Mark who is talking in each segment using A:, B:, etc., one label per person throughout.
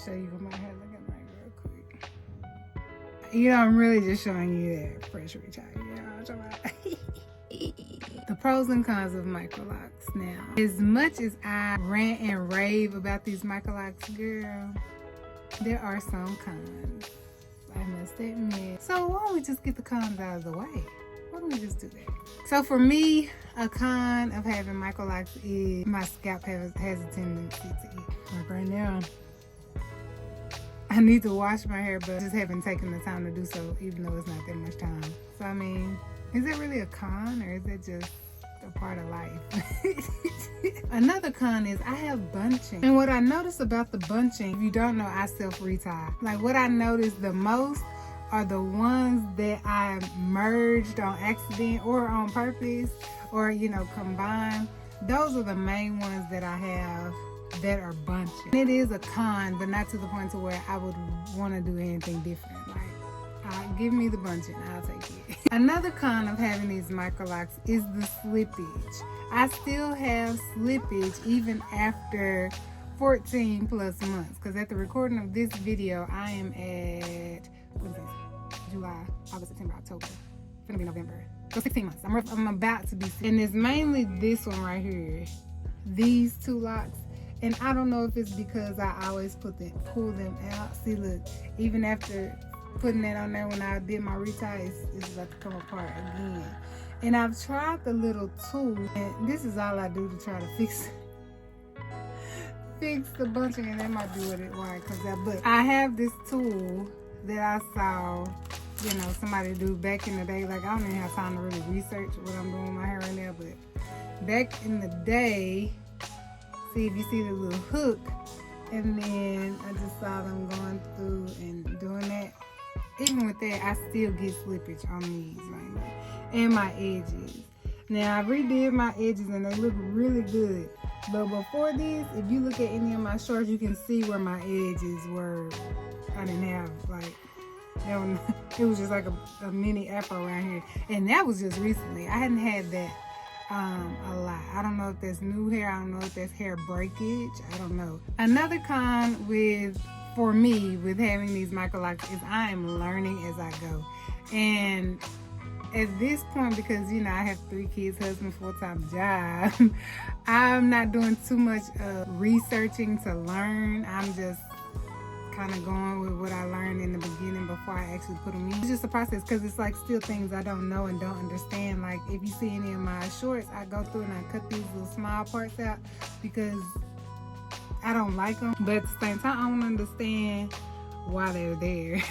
A: show you what my hair looking like real quick. You know, I'm really just showing you that fresh retire. You know what I'm talking about? The pros and cons of Microlocs. Now, as much as I rant and rave about these Microlocs, girl, there are some cons, I must admit. So why don't we just get the cons out of the way? Why don't we just do that? So for me, a con of having Microlocs is my scalp has a tendency to itch. Like right now, I need to wash my hair, but just haven't taken the time to do so, even though it's not that much time. So I mean, is it really a con, or is it just a part of life? Another con is I have bunching. And what I notice about the bunching, if you don't know, I self-retire. Like what I notice the most are the ones that I merged on accident or on purpose, or, you know, combined. Those are the main ones that I have that are bunching. It is a con, but not to the point to where I would want to do anything different. Like, give me the bunching, I'll take it. Another con of having these Microlocs is the slippage. I still have slippage even after 14 plus months, because at the recording of this video, I am at, what is this? July, August, September, October. It's gonna be November. So 16 months. I'm about to be, and it's mainly this one right here. These two locks. And I don't know if it's because I always pull them out. See, look, even after putting that on there when I did my retire, it's about to come apart again. And I've tried the little tool, and this is all I do to try to fix the bunching, and that might be what it was. But I have this tool that I saw, you know, somebody do back in the day. Like, I don't even have time to really research what I'm doing with my hair right now, but back in the day, see if you see the little hook, and then I just saw them going through and doing that. Even with that, I still get slippage on these right now, and my edges. Now I redid my edges and they look really good, but before this, if you look at any of my shorts, you can see where my edges were. I didn't have like, it was just like a mini afro around here, and that was just recently. I hadn't had that a lot. I don't know if that's new hair, I don't know if that's hair breakage, I don't know. Another con for me with having these Microlocs is I am learning as I go. And at this point, because, you know, I have 3 kids, husband, full-time job, I'm not doing too much researching to learn. I'm just kind of going with what I learned in the beginning before I actually put them in. It's just a process, because it's like still things I don't know and don't understand. Like if you see any of my shorts, I go through and I cut these little small parts out because I don't like them, but at the same time, I don't understand why they're there.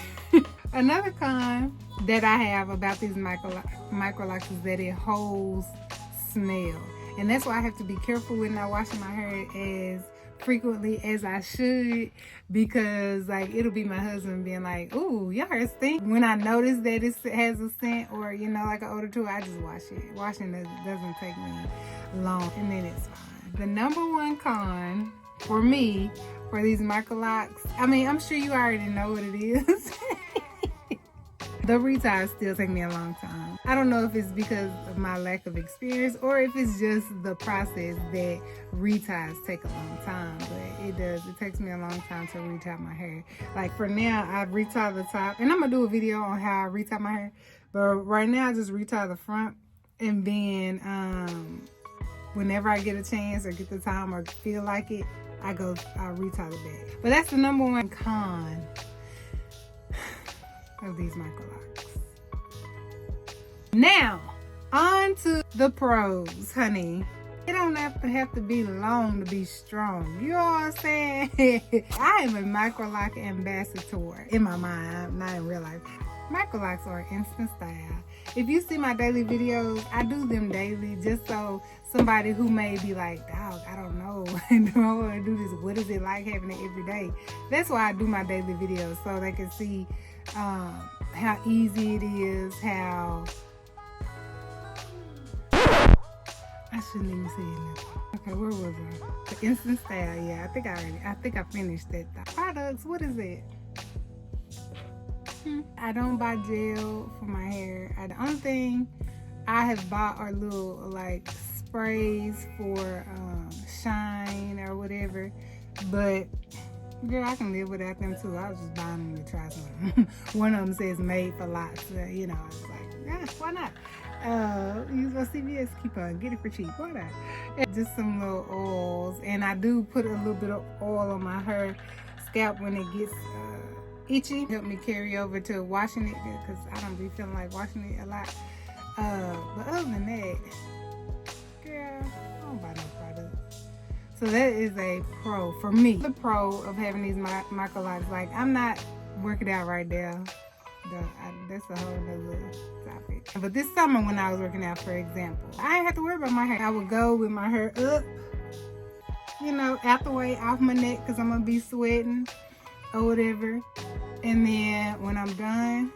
A: Another con that I have about these Microlocs is that it holds smell. And that's why I have to be careful with not washing my hair as frequently as I should, because like it'll be my husband being like, ooh, your hair stink. When I notice that it has a scent, or, you know, like an odor to it, I just wash it. Washing doesn't take me long, and then it's fine. The number one con for me for these Microlocs, I mean, I'm sure you already know what it is. The retires still take me a long time. I don't know if it's because of my lack of experience or if it's just the process that retires take a long time, but it does. It takes me a long time to retie my hair. Like for now, I retie the top, and I'm gonna do a video on how I retie my hair, but right now I just retie the front, and then whenever I get a chance or get the time or feel like it, I retie the back. But that's the number one con of these Microlocs. Now, on to the pros, honey. It don't have to be long to be strong. You know what I'm saying? I am a Microloc ambassador in my mind, not in real life. Microlocs are instant style. If you see my daily videos, I do them daily just so somebody who may be like, dog, I don't know, do I want to do this? What is it like having it every day? That's why I do my daily videos, so they can see how easy it is, how I shouldn't even say it. Okay, where was I? The instant style. Yeah, I think I finished that. Products. What is it? I don't buy gel for my hair. The only thing I have bought are little like sprays for shine or whatever. But Girl, I can live without them too. I was just buying them to try some. One of them says made for lots. You know, I was like, yeah, why not? Use my CVS coupon, get it for cheap. Why not? And just some little oils, and I do put a little bit of oil on my hair scalp when it gets itchy. Help me carry over to washing it because I don't be feeling like washing it a lot. But other than that, girl, I don't buy no products. So that is a pro for me. The pro of having these Microlocs, like I'm not working out right now. That's a whole nother topic. But this summer when I was working out, for example, I didn't have to worry about my hair. I would go with my hair up, you know, out the way, off my neck, because I'm going to be sweating or whatever. And then when I'm done,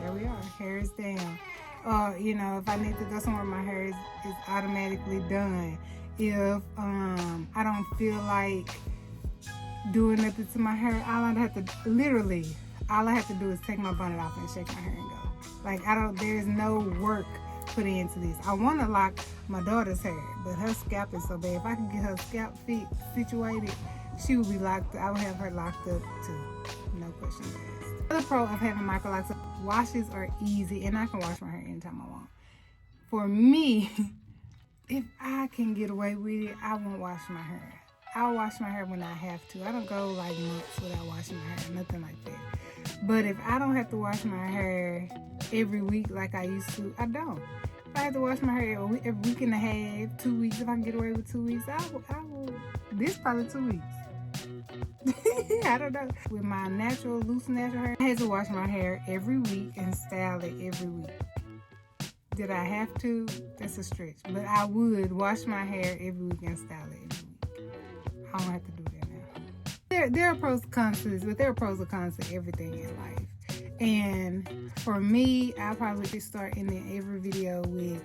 A: there we are, hair is down. Or, you know, if I need to go somewhere, my hair is automatically done. If I don't feel like doing nothing to my hair, all I have to do is take my bonnet off and shake my hair and go. Like, there's no work put into this. I want to lock my daughter's hair, but her scalp is so bad. If I could get her scalp situated, she would be locked. I would have her locked up too. No questions asked. The other pro of having Microlocs, washes are easy, and I can wash my hair anytime I want. For me, if I can get away with it, I won't wash my hair. I'll wash my hair when I have to. I don't go like months without washing my hair, nothing like that. But if I don't have to wash my hair every week like I used to, I don't. If I have to wash my hair every week and a half, 2 weeks, if I can get away with 2 weeks, I will. This is probably 2 weeks. I don't know. With my loose natural hair, I had to wash my hair every week and style it every week. Did I have to? That's a stretch. But I would wash my hair every week and style it every week. I don't have to do that now. There are pros and cons to this, but there are pros and cons to everything in life. And for me, I'll probably start ending every video with,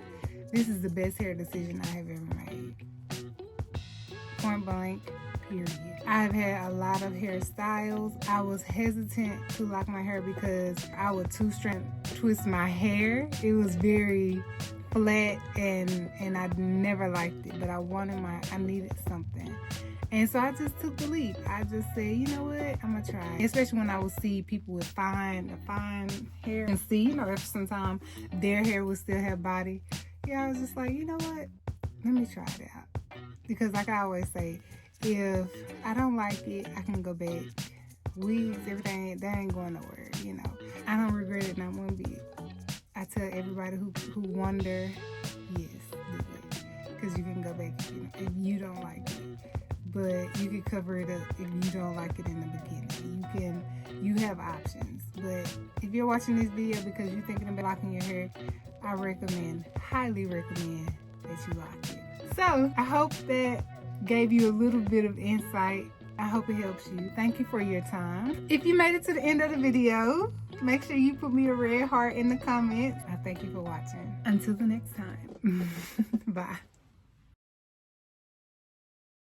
A: this is the best hair decision I have ever made. Point blank, period. I've had a lot of hairstyles. I was hesitant to lock my hair because I would twist my hair. It was very flat and I never liked it, but I needed something. And so I just took the leap. I just said, you know what, I'm gonna try. Especially when I would see people with fine hair and see, you know, if sometimes their hair would still have body. Yeah, I was just like, you know what, let me try it out. Because like I always say, if I don't like it, I can go back. Wigs, everything, that ain't going nowhere, you know. I don't regret it not one bit. I tell everybody who wonder, yes, do it. Because you can go back if you don't like it. But you can cover it up if you don't like it in the beginning. You have options. But if you're watching this video because you're thinking about locking your hair, I highly recommend that you lock it. So I hope that gave you a little bit of insight. I hope it helps you. Thank you for your time. If you made it to the end of the video, make sure you put me a red heart in the comments. I thank you for watching. Until the next time. Bye.